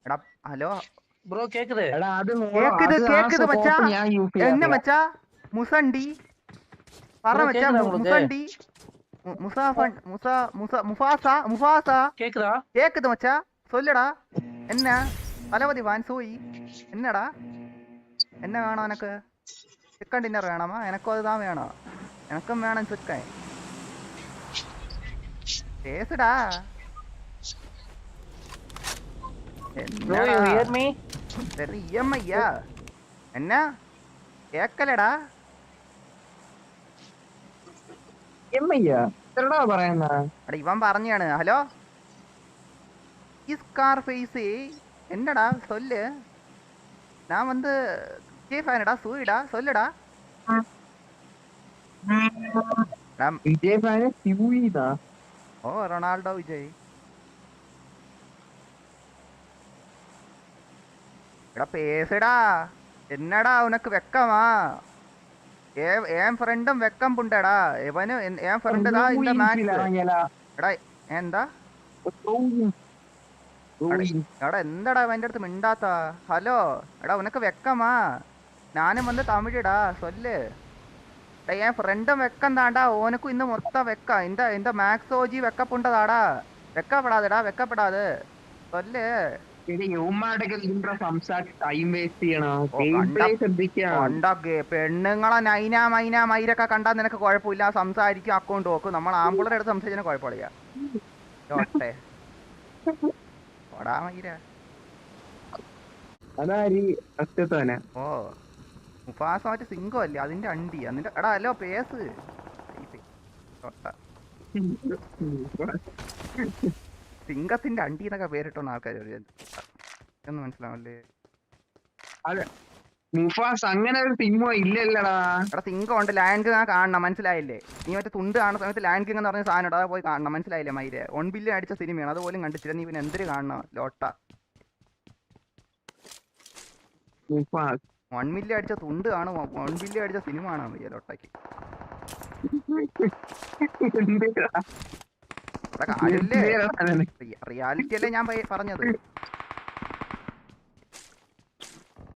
എടാ hello bro കേக்குது കേക്കുത് മച്ചാ. എന്നെ മച്ചാ മുസണ്ടി പറ ப்ரோ മച്ചാ. கேக்குதா உங்களுக்கு മുസണ്ടി മുസാഫൺ മുഫാസ മുഫാസ கேக்குதா കേക്കുது മച്ചാ. സൊല്ലടാ എന്നാ തലവതി വാൻസോയി എന്നടാ എന്നെ വേണോ എനക്ക്? ചിക്കൻ ഡിന്നർ വേണമാ? എനക്കും അത് താൻ വേണോ? എനക്കും വേണം ചിക്കൻ. പേസുടാ ப்ரோ എന്നടാ யூ ஹியர் மீ ഇയമ്മയ്യാ എന്നാ കേക്കലടാ. പറയുന്ന എടാ ഇവൻ പറഞ്ഞാണ്. ഹലോ ഈ സ്കാർ ഫേസ് എന്നടാ സൊല്ല്. ഞാൻ വന്ന് വിജയ് ഫാനടാ സൂയിടാ സൊല്ലടാ. എടാ, വിജയ് ഫാന് സിവുയിതാ. ഓ റൊണാൾഡോ വിജയ്. എടാ പേസടാ എന്നടാ ഉനക്ക് വെക്കമാ? ഏൻ ഫ്രണ്ടും വെക്കം പുണ്ടടാ ഇവന്. ഏൻ ഫ്രണ്ട് ദാ ഇന്റെ മാക്സ്. എടാ എന്താ എടാ എന്താടാ അവൻ്റെ അടുത്ത് മിണ്ടാത്ത? ഹലോ എടാ ഉനക്ക് വെക്കമാ? ഞാനും വന്ന് തമിഴിടാ സൊല്ല്. എടാ എൻ ഫ്രണ്ടും വെക്കം താണ്ടാ. ഓനക്കും ഇന്ന് മൊത്തം വെക്ക. இந்த മാക്സോജി വെക്കപ്പുണ്ടതാടാ. വെക്കപ്പെടാതെടാ വെക്കപ്പെടാതെ സൊല്ല്. ടൈം വേസ്റ്റ് ചെയ്യണോ? ഓ ഗെയിം കണ്ട പ്ലേ ശ്രദ്ധിക്കാം. കണ്ടൊക്കെ പെണ്ണുങ്ങളെ നൈന മൈന മൈരൊക്കെ കണ്ടാൽ നിനക്ക് കുഴപ്പമില്ല. സംസാരിക്കും അക്കൗണ്ട് നോക്കും. നമ്മൾ ആമ്പിളറെ അടുത്ത് സംസാരിച്ചാൽ കുഴപ്പമില്ല. ഒട്ടെ ഓടാ മൈര. അതാരി അത്യത്തോന ഓ മുഫാസ മറ്റേ സിംഗം അല്ലേ അതിന്റെ അണ്ടി അതിന്റെ. എടാ ഹലോ പേസ് സിംഗത്തിന്റെ അണ്ടി എന്നൊക്കെ പേരിട്ടോണ്ട് ആൾക്കാർ ഒന്ന് മനസ്സിലാവല്ലേ? അതെ മുഫാസ് അങ്ങനെ ഒരു സിനിമ ഇല്ലല്ലടാ. എടാ സിംഗം ഉണ്ട്. ലാൻഡ് കിങ് കാണണം മനസ്സിലായില്ലേ? നീ മറ്റേ തുണ്ട് കാണുന്ന സമയത്ത് ലാൻഡ് കിങ് എന്ന് പറഞ്ഞ സാധനം അതാ പോയി കാണണം മനസ്സിലായില്ലേ? മൈരെ 1 ബില്യൺ അടിച്ച സിനിമയാണ്. അതുപോലും കണ്ടിട്ടില്ല. നീ പിന്നെ എന്തിനു കാണണം ലോട്ട? മുഫാസ് 1 മില്യൺ അടിച്ച തുണ്ട് കാണും. 1 ബില്യൺ അടിച്ച സിനിമ കാണാൻ വയ്യ ലോട്ടയ്ക്ക്. കാര്യമില്ലേ? റിയാലിറ്റി അല്ലേ ഞാൻ പറഞ്ഞത്.